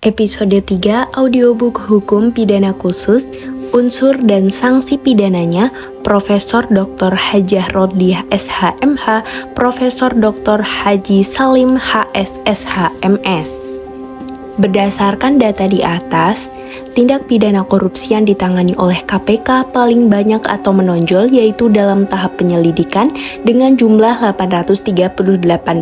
Episode 3 Audiobook Hukum Pidana Khusus, Unsur dan Sanksi Pidananya, Profesor Dr. Hajah Rodliah SHMH, Profesor Dr. Haji Salim HSSH MS. Berdasarkan data di atas, tindak pidana korupsi yang ditangani oleh KPK paling banyak atau menonjol yaitu dalam tahap penyelidikan dengan jumlah 838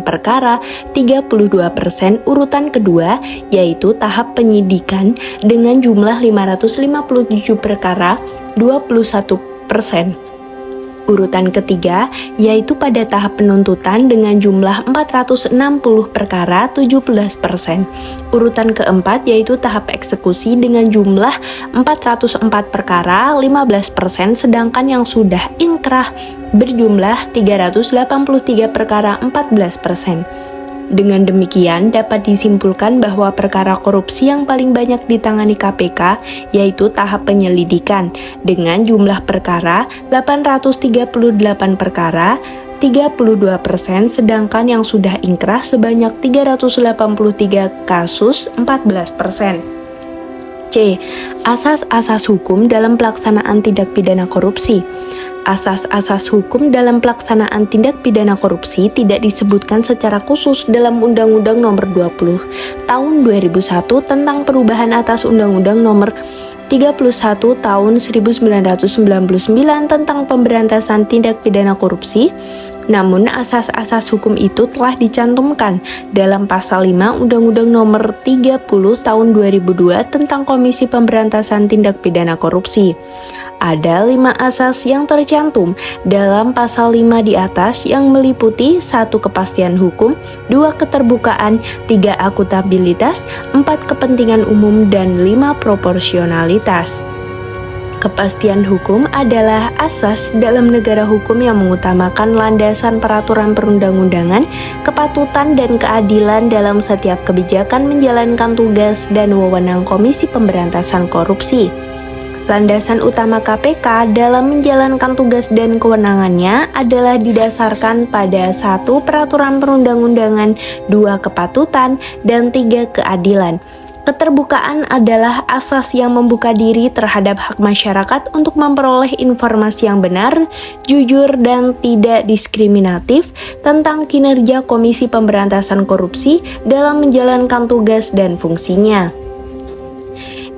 perkara, 32%. Urutan kedua yaitu tahap penyidikan dengan jumlah 557 perkara, 21%. Urutan ketiga yaitu pada tahap penuntutan dengan jumlah 460 perkara, 17%. Urutan keempat yaitu tahap eksekusi dengan jumlah 404 perkara, 15%, sedangkan yang sudah inkrah berjumlah 383 perkara, 14%. Dengan demikian, dapat disimpulkan bahwa perkara korupsi yang paling banyak ditangani KPK yaitu tahap penyelidikan dengan jumlah perkara 838 perkara, 32%, sedangkan yang sudah inkrah sebanyak 383 kasus, 14%. C. Asas-asas hukum dalam pelaksanaan tindak pidana korupsi. Asas-asas hukum dalam pelaksanaan tindak pidana korupsi tidak disebutkan secara khusus dalam Undang-Undang Nomor 20 Tahun 2001 tentang perubahan atas Undang-Undang Nomor 31 Tahun 1999 tentang pemberantasan tindak pidana korupsi. Namun asas-asas hukum itu telah dicantumkan dalam pasal 5 Undang-Undang Nomor 30 Tahun 2002 tentang Komisi Pemberantasan Tindak Pidana Korupsi. Ada 5 asas yang tercantum dalam pasal 5 di atas yang meliputi 1. Kepastian hukum, 2. Keterbukaan, 3. Akuntabilitas, 4. Kepentingan umum, dan 5. Proporsionalitas. Kepastian hukum adalah asas dalam negara hukum yang mengutamakan landasan peraturan perundang-undangan, kepatutan dan keadilan dalam setiap kebijakan menjalankan tugas dan wewenang Komisi Pemberantasan Korupsi. Landasan utama KPK dalam menjalankan tugas dan kewenangannya adalah didasarkan pada 1. Peraturan perundang-undangan, 2. Kepatutan, dan 3. Keadilan. Keterbukaan adalah asas yang membuka diri terhadap hak masyarakat untuk memperoleh informasi yang benar, jujur, dan tidak diskriminatif tentang kinerja Komisi Pemberantasan Korupsi dalam menjalankan tugas dan fungsinya.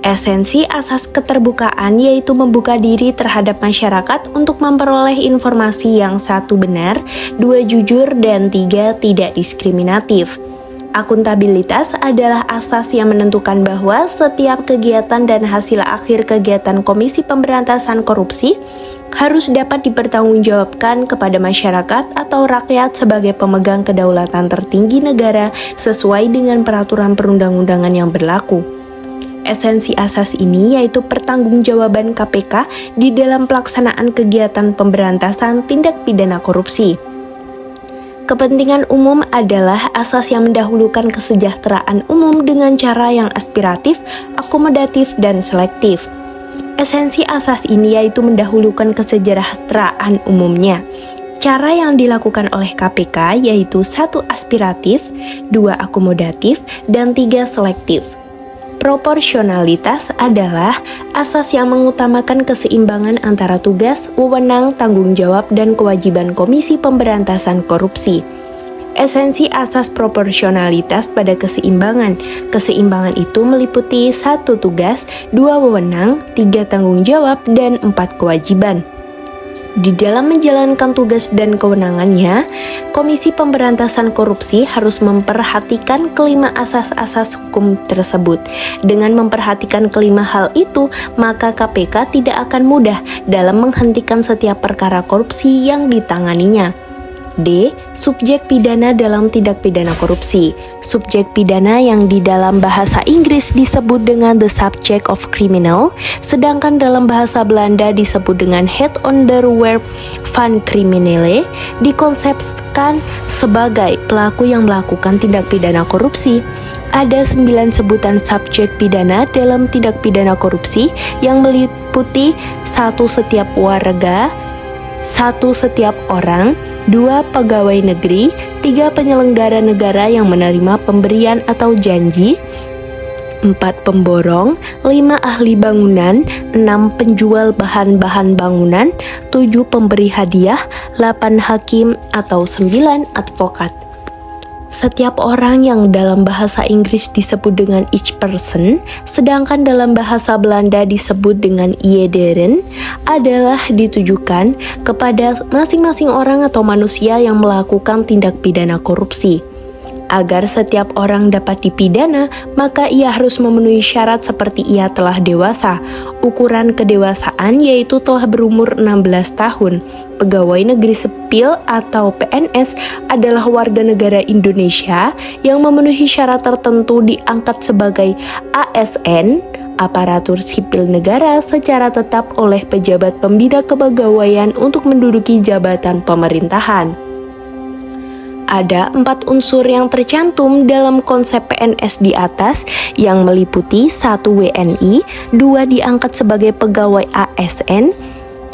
Esensi asas keterbukaan yaitu membuka diri terhadap masyarakat untuk memperoleh informasi yang 1. Benar, 2. Jujur, dan 3. Tidak diskriminatif. Akuntabilitas adalah asas yang menentukan bahwa setiap kegiatan dan hasil akhir kegiatan Komisi Pemberantasan Korupsi harus dapat dipertanggungjawabkan kepada masyarakat atau rakyat sebagai pemegang kedaulatan tertinggi negara sesuai dengan peraturan perundang-undangan yang berlaku. Esensi asas ini yaitu pertanggungjawaban KPK di dalam pelaksanaan kegiatan pemberantasan tindak pidana korupsi. Kepentingan umum adalah asas yang mendahulukan kesejahteraan umum dengan cara yang aspiratif, akomodatif, dan selektif. Esensi asas ini yaitu mendahulukan kesejahteraan umumnya. Cara yang dilakukan oleh KPK yaitu 1. Aspiratif, 2. Akomodatif, dan 3. Selektif. Proporsionalitas adalah asas yang mengutamakan keseimbangan antara tugas, wewenang, tanggung jawab, dan kewajiban Komisi Pemberantasan Korupsi. Esensi asas proporsionalitas pada keseimbangan. Keseimbangan itu meliputi 1. Tugas, 2. Wewenang, 3. Tanggung jawab, dan 4. Kewajiban. Di dalam menjalankan tugas dan kewenangannya, Komisi Pemberantasan Korupsi harus memperhatikan kelima asas-asas hukum tersebut. Dengan memperhatikan kelima hal itu, maka KPK tidak akan mudah dalam menghentikan setiap perkara korupsi yang ditanganinya. D. Subjek pidana dalam tindak pidana korupsi. Subjek pidana yang di dalam bahasa Inggris disebut dengan the subject of criminal, sedangkan dalam bahasa Belanda disebut dengan het onderwerp van criminele, dikonsepsikan sebagai pelaku yang melakukan tindak pidana korupsi. Ada 9 sebutan subjek pidana dalam tindak pidana korupsi yang meliputi 1. Setiap warga, 1. Setiap orang, 2. Pegawai negeri, 3. Penyelenggara negara yang menerima pemberian atau janji, 4 pemborong, 5 ahli bangunan, 6 penjual bahan-bahan bangunan, 7 pemberi hadiah, 8 hakim atau 9 advokat. Setiap orang yang dalam bahasa Inggris disebut dengan each person, sedangkan dalam bahasa Belanda disebut dengan iederen, adalah ditujukan kepada masing-masing orang atau manusia yang melakukan tindak pidana korupsi. Agar setiap orang dapat dipidana, maka ia harus memenuhi syarat seperti ia telah dewasa. Ukuran kedewasaan yaitu telah berumur 16 tahun. Pegawai negeri sipil atau PNS adalah warga negara Indonesia yang memenuhi syarat tertentu diangkat sebagai ASN, aparatur sipil negara secara tetap oleh pejabat pembina kepegawaian untuk menduduki jabatan pemerintahan. Ada 4 unsur yang tercantum dalam konsep PNS di atas yang meliputi 1 WNI, 2 diangkat sebagai pegawai ASN,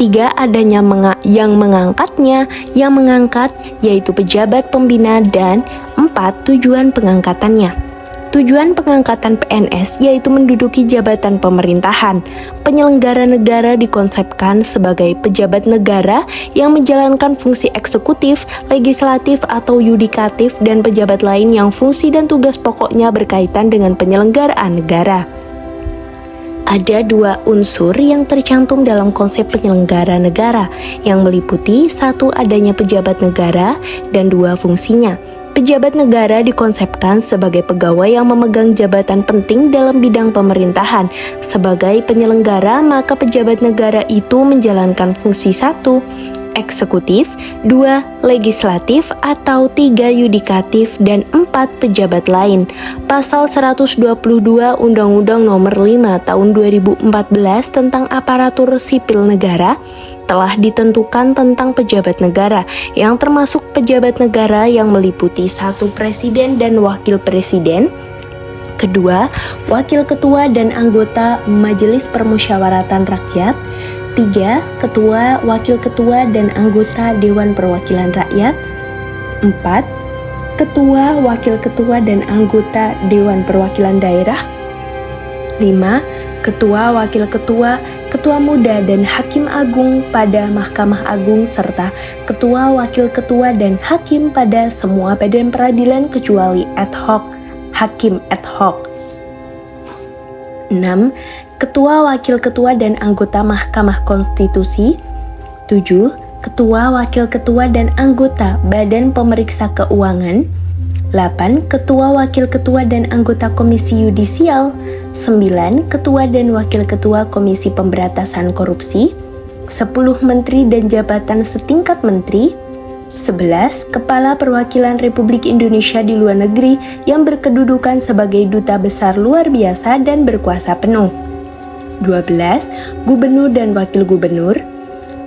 3 adanya yang mengangkatnya, yang mengangkat yaitu pejabat pembina, dan 4 tujuan pengangkatannya. Tujuan pengangkatan PNS yaitu menduduki jabatan pemerintahan. Penyelenggara negara dikonsepkan sebagai pejabat negara yang menjalankan fungsi eksekutif, legislatif atau yudikatif, dan pejabat lain yang fungsi dan tugas pokoknya berkaitan dengan penyelenggaraan negara. Ada 2 unsur yang tercantum dalam konsep penyelenggara negara yang meliputi 1 adanya pejabat negara dan 2 fungsinya. Pejabat negara dikonsepkan sebagai pegawai yang memegang jabatan penting dalam bidang pemerintahan. Sebagai penyelenggara, maka pejabat negara itu menjalankan fungsi 1. Eksekutif, 2 legislatif atau 3 yudikatif, dan 4 pejabat lain. Pasal 122 Undang-Undang Nomor 5 Tahun 2014 tentang aparatur sipil negara telah ditentukan tentang pejabat negara, yang termasuk pejabat negara yang meliputi 1 presiden dan wakil presiden, 2 wakil ketua dan anggota Majelis Permusyawaratan Rakyat, 3 ketua, wakil ketua dan anggota Dewan Perwakilan Rakyat, 4 ketua, wakil ketua dan anggota Dewan Perwakilan Daerah, 5 ketua, wakil ketua, ketua muda dan hakim agung pada Mahkamah Agung, serta ketua, wakil ketua dan hakim pada semua badan peradilan kecuali ad hoc, hakim ad hoc. 6 ketua, wakil ketua dan anggota Mahkamah Konstitusi. 7 ketua, wakil ketua dan anggota Badan Pemeriksa Keuangan. 8 ketua, wakil ketua dan anggota Komisi Yudisial. 9 ketua dan wakil ketua Komisi Pemberantasan Korupsi. 10 menteri dan jabatan setingkat menteri. 11 kepala perwakilan Republik Indonesia di luar negeri yang berkedudukan sebagai duta besar luar biasa dan berkuasa penuh. 12 gubernur dan wakil gubernur.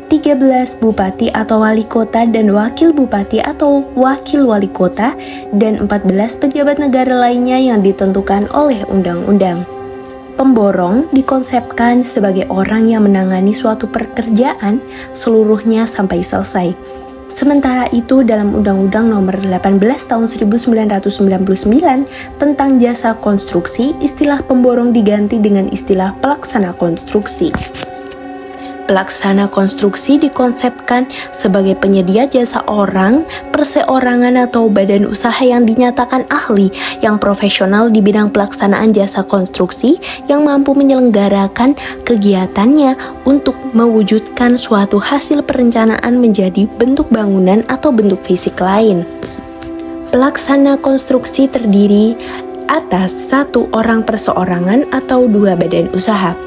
13 bupati atau wali kota dan wakil bupati atau wakil wali kota, dan 14 pejabat negara lainnya yang ditentukan oleh undang-undang. Pemborong dikonsepkan sebagai orang yang menangani suatu pekerjaan seluruhnya sampai selesai. Sementara itu, dalam Undang-Undang Nomor 18 Tahun 1999 tentang jasa konstruksi, istilah pemborong diganti dengan istilah pelaksana konstruksi. Pelaksana konstruksi dikonsepkan sebagai penyedia jasa orang, perseorangan atau badan usaha yang dinyatakan ahli, yang profesional di bidang pelaksanaan jasa konstruksi, yang mampu menyelenggarakan kegiatannya untuk mewujudkan suatu hasil perencanaan menjadi bentuk bangunan atau bentuk fisik lain. Pelaksana konstruksi terdiri atas 1 orang perseorangan atau 2 badan usaha.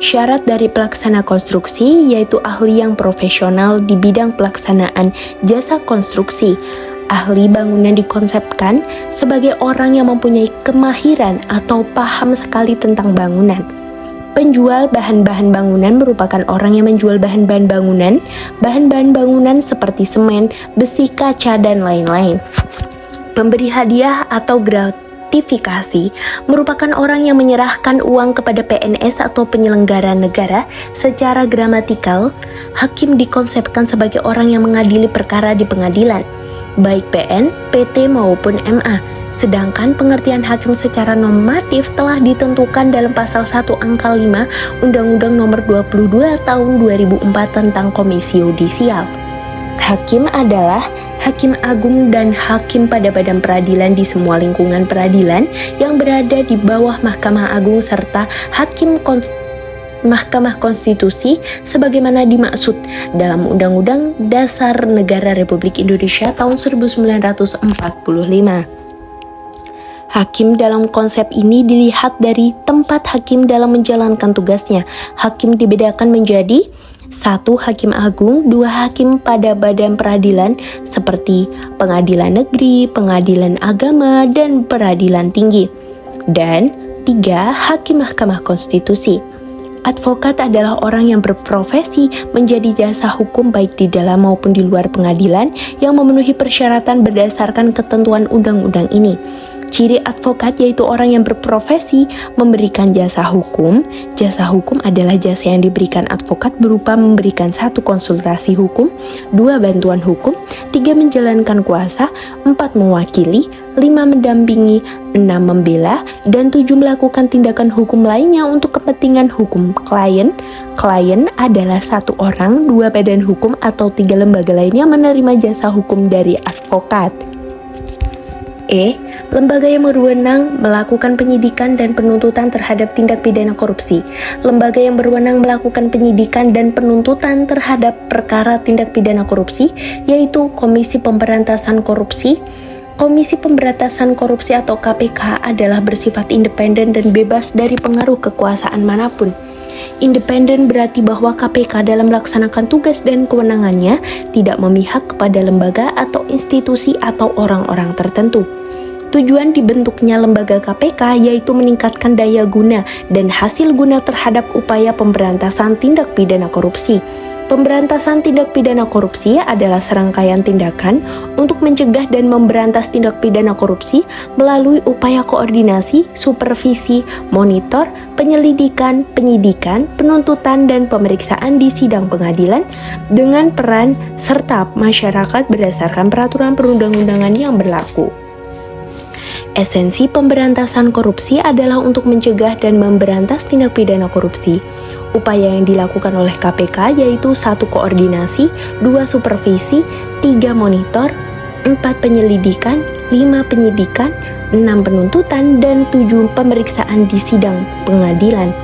Syarat dari pelaksana konstruksi yaitu ahli yang profesional di bidang pelaksanaan jasa konstruksi. Ahli bangunan dikonsepkan sebagai orang yang mempunyai kemahiran atau paham sekali tentang bangunan. Penjual bahan-bahan bangunan merupakan orang yang menjual bahan-bahan bangunan seperti semen, besi, kaca, dan lain-lain. Pemberi hadiah atau gratifikasi merupakan orang yang menyerahkan uang kepada PNS atau penyelenggara negara. Secara gramatikal, hakim dikonsepkan sebagai orang yang mengadili perkara di pengadilan, baik PN, PT maupun MA. Sedangkan pengertian hakim secara normatif telah ditentukan dalam pasal 1 angka 5 Undang-Undang Nomor 22 Tahun 2004 tentang Komisi Yudisial. Hakim adalah hakim agung dan hakim pada badan peradilan di semua lingkungan peradilan yang berada di bawah Mahkamah Agung serta hakim Mahkamah Konstitusi sebagaimana dimaksud dalam Undang-Undang Dasar Negara Republik Indonesia tahun 1945. Hakim dalam konsep ini dilihat dari tempat hakim dalam menjalankan tugasnya. Hakim dibedakan menjadi 1. Hakim agung, 2. Hakim pada badan peradilan seperti pengadilan negeri, pengadilan agama, dan peradilan tinggi. Dan 3. Hakim Mahkamah Konstitusi. Advokat adalah orang yang berprofesi menjadi jasa hukum baik di dalam maupun di luar pengadilan yang memenuhi persyaratan berdasarkan ketentuan undang-undang ini. Ciri advokat yaitu orang yang berprofesi memberikan jasa hukum. Jasa hukum adalah jasa yang diberikan advokat berupa memberikan 1. Konsultasi hukum, 2. Bantuan hukum, 3. Menjalankan kuasa, 4. Mewakili, 5. Mendampingi, 6. Membela, dan 7. Melakukan tindakan hukum lainnya untuk kepentingan hukum klien. Klien adalah 1 orang, 2 badan hukum, atau 3 lembaga lainnya menerima jasa hukum dari advokat. Lembaga yang berwenang melakukan penyidikan dan penuntutan terhadap tindak pidana korupsi. Lembaga yang berwenang melakukan penyidikan dan penuntutan terhadap perkara tindak pidana korupsi yaitu Komisi Pemberantasan Korupsi. Komisi Pemberantasan Korupsi atau KPK adalah bersifat independen dan bebas dari pengaruh kekuasaan manapun. Independen berarti bahwa KPK dalam melaksanakan tugas dan kewenangannya tidak memihak kepada lembaga atau institusi atau orang-orang tertentu. Tujuan dibentuknya lembaga KPK yaitu meningkatkan daya guna dan hasil guna terhadap upaya pemberantasan tindak pidana korupsi. Pemberantasan tindak pidana korupsi adalah serangkaian tindakan untuk mencegah dan memberantas tindak pidana korupsi melalui upaya koordinasi, supervisi, monitor, penyelidikan, penyidikan, penuntutan, dan pemeriksaan di sidang pengadilan dengan peran serta masyarakat berdasarkan peraturan perundang-undangan yang berlaku. Esensi pemberantasan korupsi adalah untuk mencegah dan memberantas tindak pidana korupsi. Upaya yang dilakukan oleh KPK yaitu 1. Koordinasi, 2. Supervisi, 3. Monitor, 4. Penyelidikan, 5. Penyidikan, 6. Penuntutan, dan 7. Pemeriksaan di sidang pengadilan.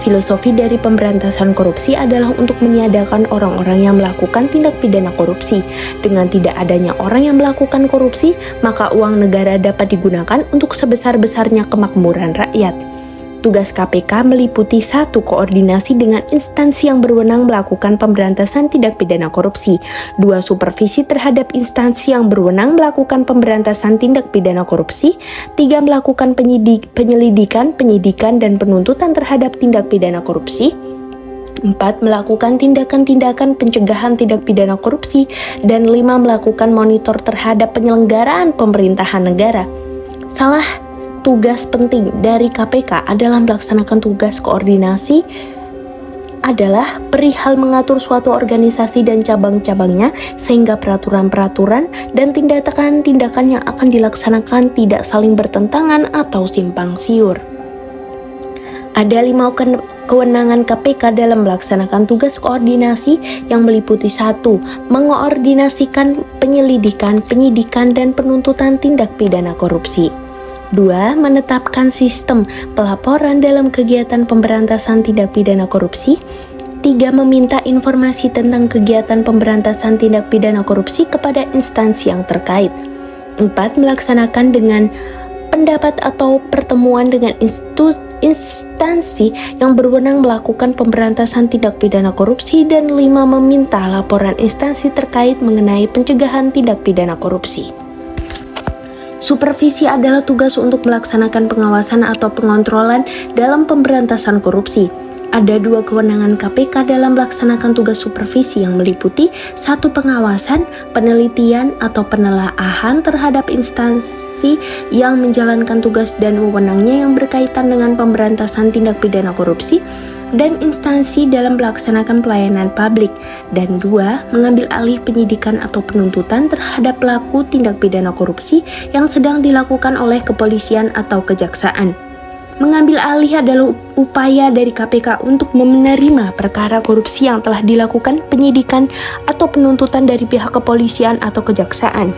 Filosofi dari pemberantasan korupsi adalah untuk meniadakan orang-orang yang melakukan tindak pidana korupsi. Dengan tidak adanya orang yang melakukan korupsi, maka uang negara dapat digunakan untuk sebesar-besarnya kemakmuran rakyat. Tugas KPK meliputi 1. Koordinasi dengan instansi yang berwenang melakukan pemberantasan tindak pidana korupsi, 2. Supervisi terhadap instansi yang berwenang melakukan pemberantasan tindak pidana korupsi, 3. Melakukan penyelidikan, penyidikan, dan penuntutan terhadap tindak pidana korupsi, 4. Melakukan tindakan-tindakan pencegahan tindak pidana korupsi, dan 5. Melakukan monitor terhadap penyelenggaraan pemerintahan negara. Salah tugas penting dari KPK adalah melaksanakan tugas koordinasi adalah perihal mengatur suatu organisasi dan cabang-cabangnya sehingga peraturan-peraturan dan tindakan-tindakan yang akan dilaksanakan tidak saling bertentangan atau simpang siur. Ada 5 kewenangan KPK dalam melaksanakan tugas koordinasi yang meliputi 1. Mengoordinasikan penyelidikan, penyidikan, dan penuntutan tindak pidana korupsi. 2. Menetapkan sistem pelaporan dalam kegiatan pemberantasan tindak pidana korupsi. 3. Meminta informasi tentang kegiatan pemberantasan tindak pidana korupsi kepada instansi yang terkait. 4. Melaksanakan dengan pendapat atau pertemuan dengan instansi yang berwenang melakukan pemberantasan tindak pidana korupsi. Dan 5. Meminta laporan instansi terkait mengenai pencegahan tindak pidana korupsi. Supervisi adalah tugas untuk melaksanakan pengawasan atau pengontrolan dalam pemberantasan korupsi. Ada 2 kewenangan KPK dalam melaksanakan tugas supervisi yang meliputi 1. Pengawasan, penelitian atau penelaahan terhadap instansi yang menjalankan tugas dan wewenangnya yang berkaitan dengan pemberantasan tindak pidana korupsi. dan instansi dalam melaksanakan pelayanan publik. Dan 2. Mengambil alih penyidikan atau penuntutan terhadap pelaku tindak pidana korupsi yang sedang dilakukan oleh kepolisian atau kejaksaan. Mengambil alih adalah upaya dari KPK untuk menerima perkara korupsi yang telah dilakukan penyidikan atau penuntutan dari pihak kepolisian atau kejaksaan.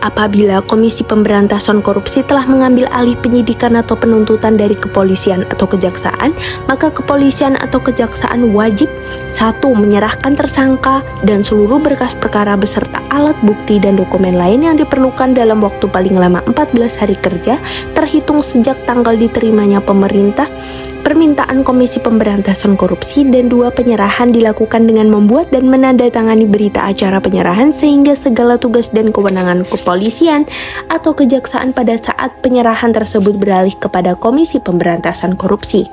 Apabila Komisi Pemberantasan Korupsi telah mengambil alih penyidikan atau penuntutan dari kepolisian atau kejaksaan, maka kepolisian atau kejaksaan wajib 1. Menyerahkan tersangka dan seluruh berkas perkara beserta alat bukti dan dokumen lain yang diperlukan dalam waktu paling lama 14 hari kerja terhitung sejak tanggal diterimanya permintaan Komisi Pemberantasan Korupsi, dan 2. Penyerahan dilakukan dengan membuat dan menandatangani berita acara penyerahan sehingga segala tugas dan kewenangan kepolisian atau kejaksaan pada saat penyerahan tersebut beralih kepada Komisi Pemberantasan Korupsi.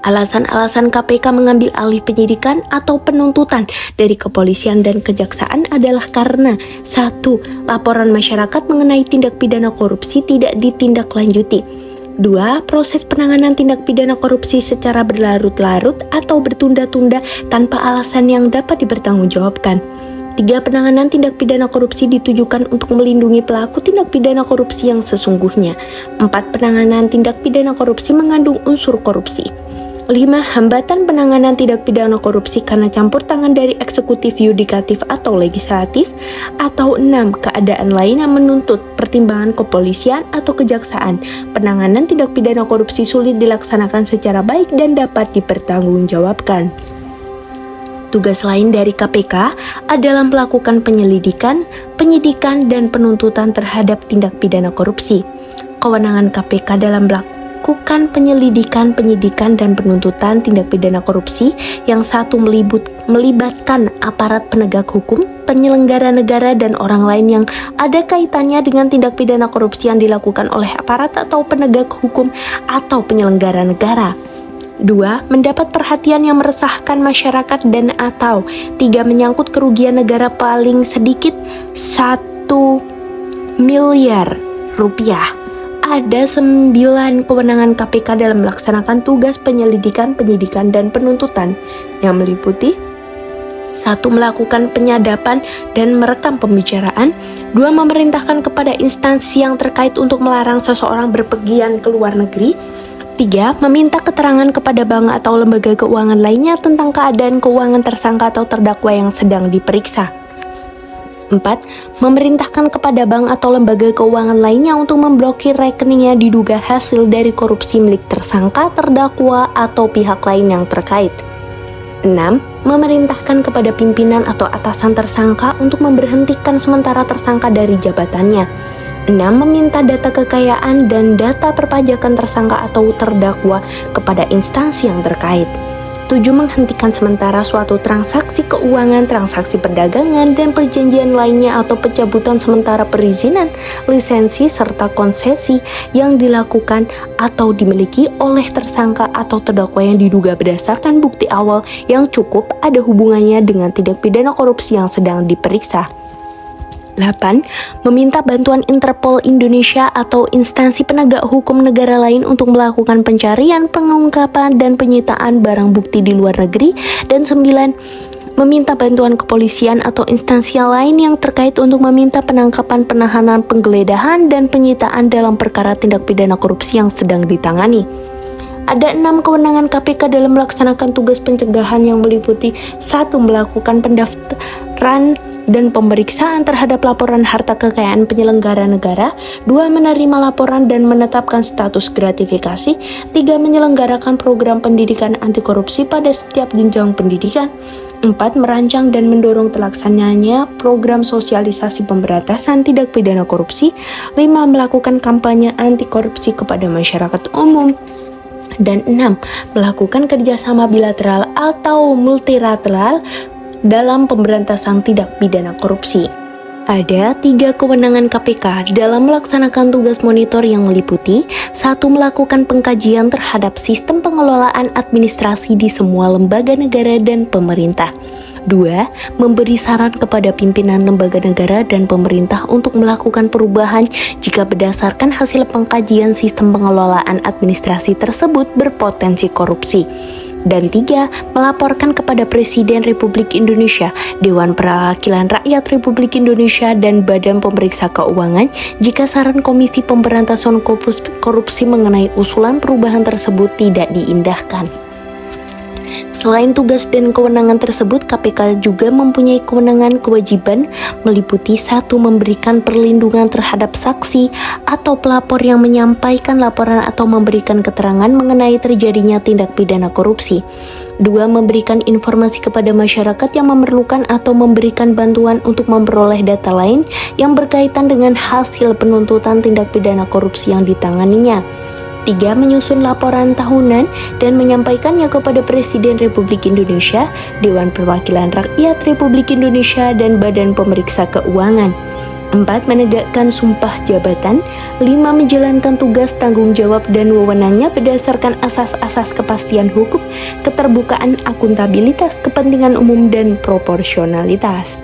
Alasan-alasan KPK mengambil alih penyidikan atau penuntutan dari kepolisian dan kejaksaan adalah karena 1. Laporan masyarakat mengenai tindak pidana korupsi tidak ditindaklanjuti. 2. Proses penanganan tindak pidana korupsi secara berlarut-larut atau bertunda-tunda tanpa alasan yang dapat dipertanggungjawabkan. 3. Penanganan tindak pidana korupsi ditujukan untuk melindungi pelaku tindak pidana korupsi yang sesungguhnya. 4. Penanganan tindak pidana korupsi mengandung unsur korupsi. 5. Hambatan penanganan tindak pidana korupsi karena campur tangan dari eksekutif, yudikatif, atau legislatif. Atau 6. Keadaan lain yang menuntut pertimbangan kepolisian atau kejaksaan. Penanganan tindak pidana korupsi sulit dilaksanakan secara baik dan dapat dipertanggungjawabkan. Tugas lain dari KPK adalah melakukan penyelidikan, penyidikan, dan penuntutan terhadap tindak pidana korupsi. Kewenangan KPK dalam melakukan penyelidikan, penyidikan, dan penuntutan tindak pidana korupsi yang 1. Melibatkan aparat penegak hukum, penyelenggara negara, dan orang lain yang ada kaitannya dengan tindak pidana korupsi yang dilakukan oleh aparat atau penegak hukum atau penyelenggara negara. 2. Mendapat perhatian yang meresahkan masyarakat dan atau 3. Menyangkut kerugian negara paling sedikit 1 miliar rupiah. Ada 9 kewenangan KPK dalam melaksanakan tugas penyelidikan, penyidikan, dan penuntutan yang meliputi 1. Melakukan penyadapan dan merekam pembicaraan. 2. Memerintahkan kepada instansi yang terkait untuk melarang seseorang berpergian ke luar negeri. 3. Meminta keterangan kepada bank atau lembaga keuangan lainnya tentang keadaan keuangan tersangka atau terdakwa yang sedang diperiksa. 4. Memerintahkan kepada bank atau lembaga keuangan lainnya untuk memblokir rekeningnya diduga hasil dari korupsi milik tersangka, terdakwa, atau pihak lain yang terkait. 6. Memerintahkan kepada pimpinan atau atasan tersangka untuk memberhentikan sementara tersangka dari jabatannya. 6. Meminta data kekayaan dan data perpajakan tersangka atau terdakwa kepada instansi yang terkait. 7. Menghentikan sementara suatu transaksi keuangan, transaksi perdagangan, dan perjanjian lainnya atau pencabutan sementara perizinan, lisensi, serta konsesi yang dilakukan atau dimiliki oleh tersangka atau terdakwa yang diduga berdasarkan bukti awal yang cukup ada hubungannya dengan tindak pidana korupsi yang sedang diperiksa. 8. Meminta bantuan Interpol Indonesia atau instansi penegak hukum negara lain untuk melakukan pencarian, pengungkapan, dan penyitaan barang bukti di luar negeri. Dan 9. Meminta bantuan kepolisian atau instansi lain yang terkait untuk meminta penangkapan, penahanan, penggeledahan, dan penyitaan dalam perkara tindak pidana korupsi yang sedang ditangani. Ada 6 kewenangan KPK dalam melaksanakan tugas pencegahan yang meliputi 1. Melakukan pendaftaran dan pemeriksaan terhadap laporan harta kekayaan penyelenggara negara. 2. Menerima laporan dan menetapkan status gratifikasi. 3. Menyelenggarakan program pendidikan anti korupsi pada setiap jenjang pendidikan. 4. Merancang dan mendorong terlaksananya program sosialisasi pemberantasan tindak pidana korupsi. 5. Melakukan kampanye anti korupsi kepada masyarakat umum. Dan 6. Melakukan kerjasama bilateral atau multilateral dalam pemberantasan tindak pidana korupsi. Ada 3 kewenangan KPK dalam melaksanakan tugas monitor yang meliputi 1. Melakukan pengkajian terhadap sistem pengelolaan administrasi di semua lembaga negara dan pemerintah. 2. Memberi saran kepada pimpinan lembaga negara dan pemerintah untuk melakukan perubahan jika berdasarkan hasil pengkajian sistem pengelolaan administrasi tersebut berpotensi korupsi. Dan 3. Melaporkan kepada Presiden Republik Indonesia, Dewan Perwakilan Rakyat Republik Indonesia, dan Badan Pemeriksa Keuangan jika saran Komisi Pemberantasan Korupsi mengenai usulan perubahan tersebut tidak diindahkan. Selain tugas dan kewenangan tersebut, KPK juga mempunyai kewenangan-kewajiban meliputi 1. Memberikan perlindungan terhadap saksi atau pelapor yang menyampaikan laporan atau memberikan keterangan mengenai terjadinya tindak pidana korupsi. 2. Memberikan informasi kepada masyarakat yang memerlukan atau memberikan bantuan untuk memperoleh data lain yang berkaitan dengan hasil penuntutan tindak pidana korupsi yang ditanganinya. 3. Menyusun laporan tahunan dan menyampaikannya kepada Presiden Republik Indonesia, Dewan Perwakilan Rakyat Republik Indonesia, dan Badan Pemeriksa Keuangan. 4. Menegakkan sumpah jabatan. 5. Menjalankan tugas, tanggung jawab, dan wewenangnya berdasarkan asas-asas kepastian hukum, keterbukaan, akuntabilitas, kepentingan umum, dan proporsionalitas.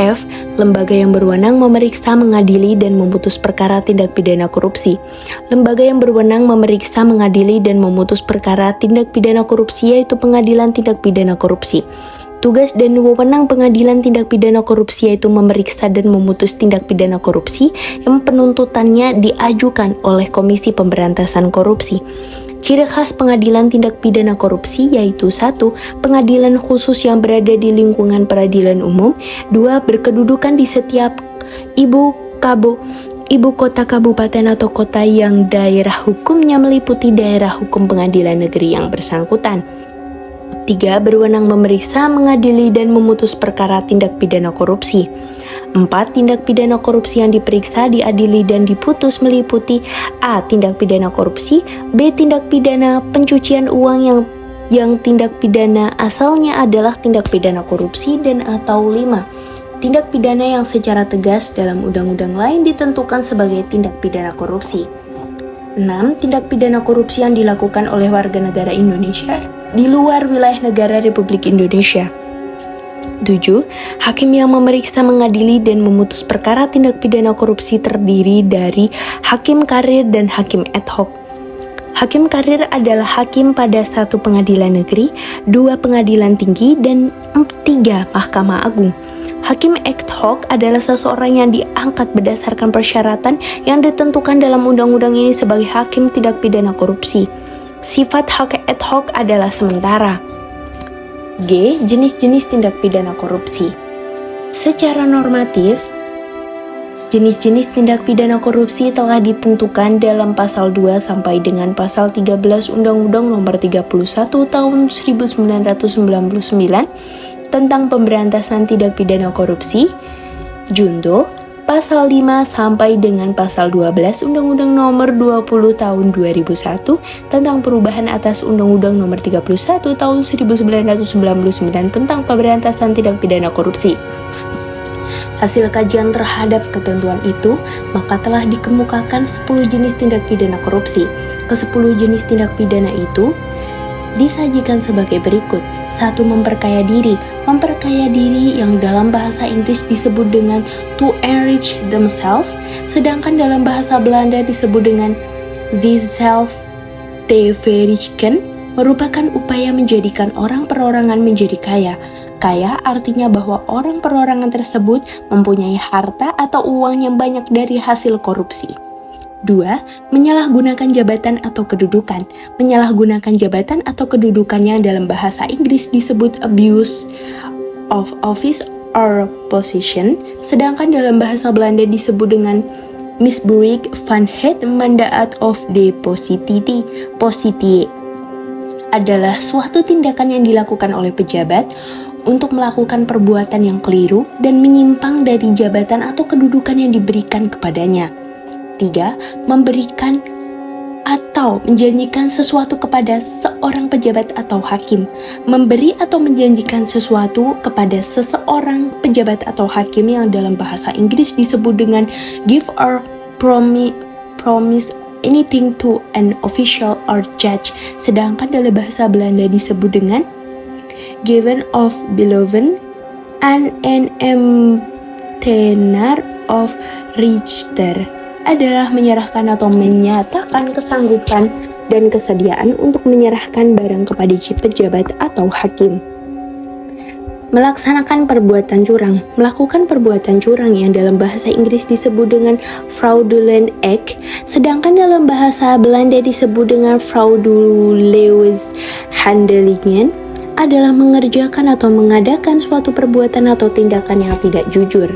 F. Lembaga yang berwenang memeriksa, mengadili, dan memutus perkara tindak pidana korupsi. Lembaga yang berwenang memeriksa, mengadili, dan memutus perkara tindak pidana korupsi yaitu Pengadilan Tindak Pidana Korupsi. Tugas dan wewenang Pengadilan Tindak Pidana Korupsi yaitu memeriksa dan memutus tindak pidana korupsi yang penuntutannya diajukan oleh Komisi Pemberantasan Korupsi. Ciri khas Pengadilan Tindak Pidana Korupsi yaitu 1. Pengadilan khusus yang berada di lingkungan peradilan umum. 2. Berkedudukan di setiap ibu kota kabupaten atau kota yang daerah hukumnya meliputi daerah hukum pengadilan negeri yang bersangkutan. 3. Berwenang memeriksa, mengadili, dan memutus perkara tindak pidana korupsi. 4. Tindak pidana korupsi yang diperiksa, diadili, dan diputus meliputi A. Tindak pidana korupsi, B. Tindak pidana pencucian uang yang tindak pidana asalnya adalah tindak pidana korupsi, dan atau 5. Tindak pidana yang secara tegas dalam undang-undang lain ditentukan sebagai tindak pidana korupsi. 6. Tindak pidana korupsi yang dilakukan oleh warga negara Indonesia di luar wilayah negara Republik Indonesia. 7. Hakim yang memeriksa, mengadili, dan memutus perkara tindak pidana korupsi terdiri dari hakim karir dan hakim ad hoc. Hakim karir adalah hakim pada 1. Pengadilan negeri, 2. Pengadilan tinggi, dan 3. Mahkamah Agung. Hakim ad hoc adalah seseorang yang diangkat berdasarkan persyaratan yang ditentukan dalam undang-undang ini sebagai hakim tindak pidana korupsi. Sifat hakim ad hoc adalah sementara. G. Jenis-jenis tindak pidana korupsi. Secara normatif, jenis-jenis tindak pidana korupsi telah ditentukan dalam pasal 2 sampai dengan pasal 13 Undang-Undang Nomor 31 Tahun 1999 tentang Pemberantasan Tindak Pidana Korupsi, Junto, pasal 5 sampai dengan pasal 12 Undang-Undang Nomor 20 Tahun 2001 tentang perubahan atas Undang-Undang Nomor 31 Tahun 1999 tentang Pemberantasan Tindak Pidana Korupsi. Hasil kajian terhadap ketentuan itu, maka telah dikemukakan 10 jenis tindak pidana korupsi. Ke-10 jenis tindak pidana itu disajikan sebagai berikut. 1. Memperkaya diri. Memperkaya diri yang dalam bahasa Inggris disebut dengan to enrich themselves, sedangkan dalam bahasa Belanda disebut dengan zichzelfverrijken, merupakan upaya menjadikan orang perorangan menjadi kaya. Kaya artinya bahwa orang perorangan tersebut mempunyai harta atau uang yang banyak dari hasil korupsi. 2. Menyalahgunakan jabatan atau kedudukan. Menyalahgunakan jabatan atau kedudukan yang dalam bahasa Inggris disebut abuse of office or position, sedangkan dalam bahasa Belanda disebut dengan misbruik van het mandaat of depositi. Positie adalah suatu tindakan yang dilakukan oleh pejabat untuk melakukan perbuatan yang keliru dan menyimpang dari jabatan atau kedudukan yang diberikan kepadanya. 3. Memberikan atau menjanjikan sesuatu kepada seorang pejabat atau hakim. Memberi atau menjanjikan sesuatu kepada seseorang pejabat atau hakim yang dalam bahasa Inggris disebut dengan give or promise anything to an official or judge, sedangkan dalam bahasa Belanda disebut dengan given of beloven, and an tenor of Richter adalah menyerahkan atau menyatakan kesanggupan dan kesediaan untuk menyerahkan barang kepada pejabat atau hakim. Melaksanakan perbuatan curang. Melakukan perbuatan curang yang dalam bahasa Inggris disebut dengan fraudulent act, sedangkan dalam bahasa Belanda disebut dengan frauduleuze handelingen, adalah mengerjakan atau mengadakan suatu perbuatan atau tindakan yang tidak jujur.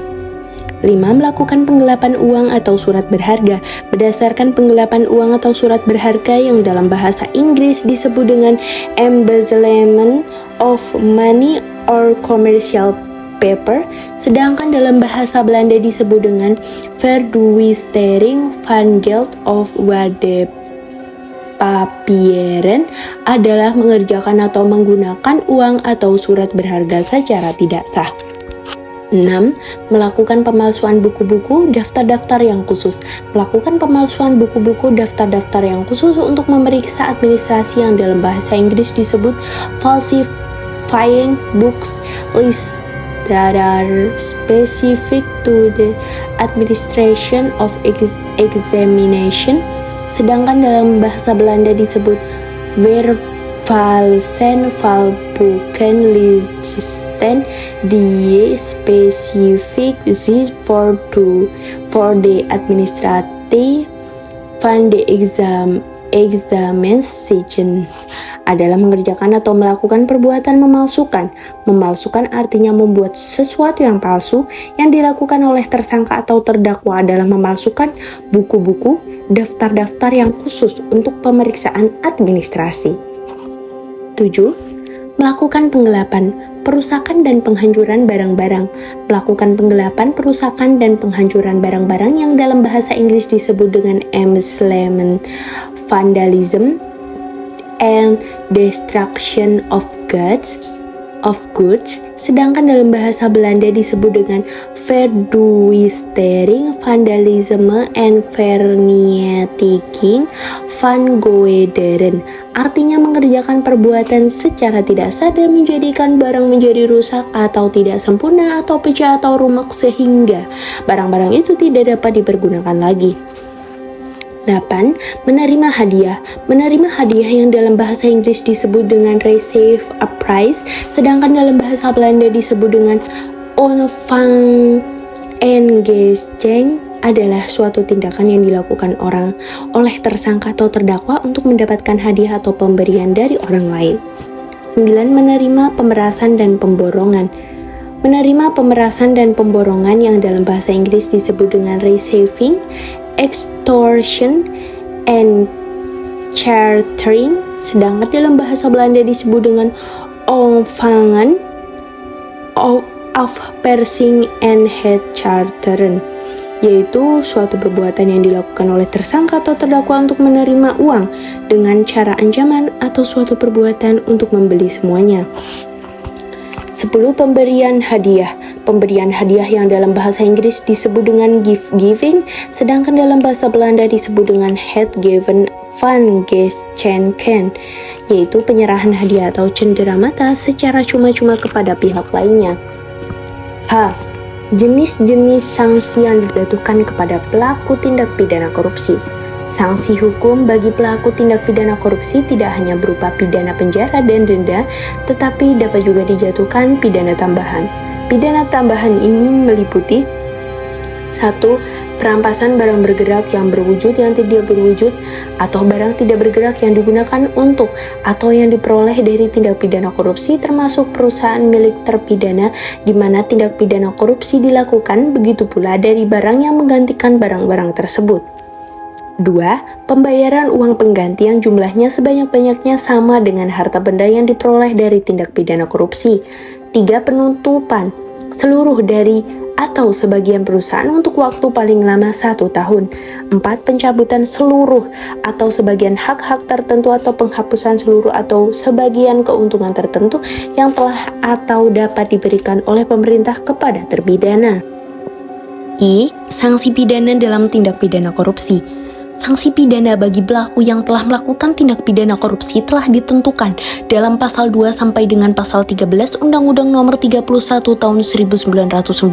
5. Melakukan penggelapan uang atau surat berharga. Berdasarkan penggelapan uang atau surat berharga yang dalam bahasa Inggris disebut dengan embezzlement of money or commercial paper, sedangkan dalam bahasa Belanda disebut dengan verduistering van geld of waardepapieren, adalah mengerjakan atau menggunakan uang atau surat berharga secara tidak sah. 6. Melakukan pemalsuan buku-buku, daftar-daftar yang khusus. Melakukan pemalsuan buku-buku, daftar-daftar yang khusus untuk memeriksa administrasi yang dalam bahasa Inggris disebut falsifying books lists that are specific to the administration of examination, sedangkan dalam bahasa Belanda disebut vervalsen valboeken listen die specific zit for the administratie van de examination, adalah mengerjakan atau melakukan perbuatan memalsukan. Memalsukan artinya membuat sesuatu yang palsu. Yang dilakukan oleh tersangka atau terdakwa adalah memalsukan buku-buku, daftar-daftar yang khusus untuk pemeriksaan administrasi. 7. Melakukan penggelapan, perusakan dan penghancuran barang-barang. Melakukan penggelapan, perusakan dan penghancuran barang-barang yang dalam bahasa Inggris disebut dengan embezzlement, vandalism, and destruction of goods, sedangkan dalam bahasa Belanda disebut dengan verduistering, vandalisme, and vernietiging van goederen, artinya mengerjakan perbuatan secara tidak sadar menjadikan barang menjadi rusak atau tidak sempurna atau pecah atau rumek sehingga barang-barang itu tidak dapat dipergunakan lagi. 8. Menerima hadiah. Menerima hadiah yang dalam bahasa Inggris disebut dengan receive a prize, sedangkan dalam bahasa Belanda disebut dengan ontvang en geschenk, adalah suatu tindakan yang dilakukan oleh tersangka atau terdakwa untuk mendapatkan hadiah atau pemberian dari orang lain. 9. Menerima pemerasan dan pemborongan. Menerima pemerasan dan pemborongan yang dalam bahasa Inggris disebut dengan receiving, extortion, and chartering, sedangkan dalam bahasa Belanda disebut dengan ontvangen, afpersing, and charteren, yaitu suatu perbuatan yang dilakukan oleh tersangka atau terdakwa untuk menerima uang dengan cara ancaman atau suatu perbuatan untuk membeli semuanya. 10. Pemberian hadiah. Pemberian hadiah yang dalam bahasa Inggris disebut dengan gift giving, sedangkan dalam bahasa Belanda disebut dengan het geven van geschenken, yaitu penyerahan hadiah atau cenderamata secara cuma-cuma kepada pihak lainnya. H. Jenis-jenis sanksi yang dijatuhkan kepada pelaku tindak pidana korupsi. Sanksi hukum bagi pelaku tindak pidana korupsi tidak hanya berupa pidana penjara dan denda, tetapi dapat juga dijatuhkan pidana tambahan. Pidana tambahan ini meliputi 1. Perampasan barang bergerak yang berwujud yang tidak berwujud, atau barang tidak bergerak yang digunakan untuk atau yang diperoleh dari tindak pidana korupsi, termasuk perusahaan milik terpidana di mana tindak pidana korupsi dilakukan, begitu pula dari barang yang menggantikan barang-barang tersebut. 2. Pembayaran uang pengganti yang jumlahnya sebanyak-banyaknya sama dengan harta benda yang diperoleh dari tindak pidana korupsi. 3. Penutupan seluruh dari atau sebagian perusahaan untuk waktu paling lama 1 tahun. 4. Pencabutan seluruh atau sebagian hak-hak tertentu atau penghapusan seluruh atau sebagian keuntungan tertentu yang telah atau dapat diberikan oleh pemerintah kepada terpidana. I. Sanksi pidana dalam tindak pidana korupsi. Sanksi pidana bagi pelaku yang telah melakukan tindak pidana korupsi telah ditentukan dalam pasal 2 sampai dengan pasal 13 Undang-Undang Nomor 31 Tahun 1999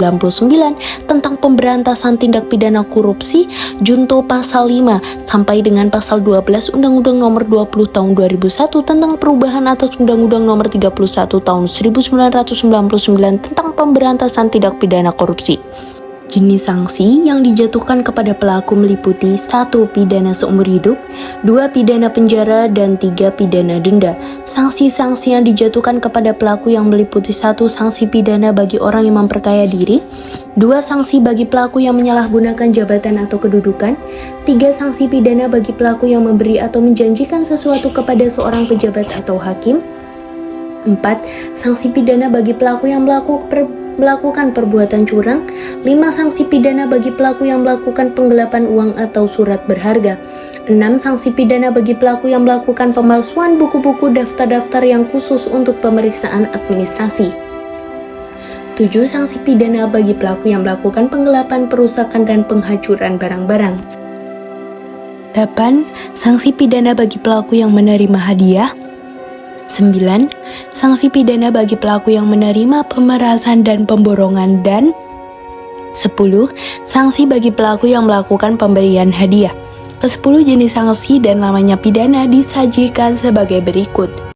tentang pemberantasan tindak pidana korupsi, junto pasal 5 sampai dengan pasal 12 Undang-Undang Nomor 20 Tahun 2001 tentang perubahan atas Undang-Undang Nomor 31 Tahun 1999 tentang pemberantasan tindak pidana korupsi. Jenis sanksi yang dijatuhkan kepada pelaku meliputi 1. Pidana seumur hidup, 2. Pidana penjara, dan 3. Pidana denda. Sanksi-sanksi yang dijatuhkan kepada pelaku yang meliputi 1. Sanksi pidana bagi orang yang memperkaya diri, 2. Sanksi bagi pelaku yang menyalahgunakan jabatan atau kedudukan, 3. Sanksi pidana bagi pelaku yang memberi atau menjanjikan sesuatu kepada seorang pejabat atau hakim, 4. Sanksi pidana bagi pelaku yang melakukan perbuatan curang, 5. Sanksi pidana bagi pelaku yang melakukan penggelapan uang atau surat berharga, 6. Sanksi pidana bagi pelaku yang melakukan pemalsuan buku-buku daftar-daftar yang khusus untuk pemeriksaan administrasi, 7. Sanksi pidana bagi pelaku yang melakukan penggelapan, perusakan, dan penghancuran barang-barang, 8. Sanksi pidana bagi pelaku yang menerima hadiah, 9. Sanksi pidana bagi pelaku yang menerima pemerasan dan pemborongan, dan 10. Sanksi bagi pelaku yang melakukan pemberian hadiah. Ke-10 jenis sanksi dan lamanya pidana disajikan sebagai berikut.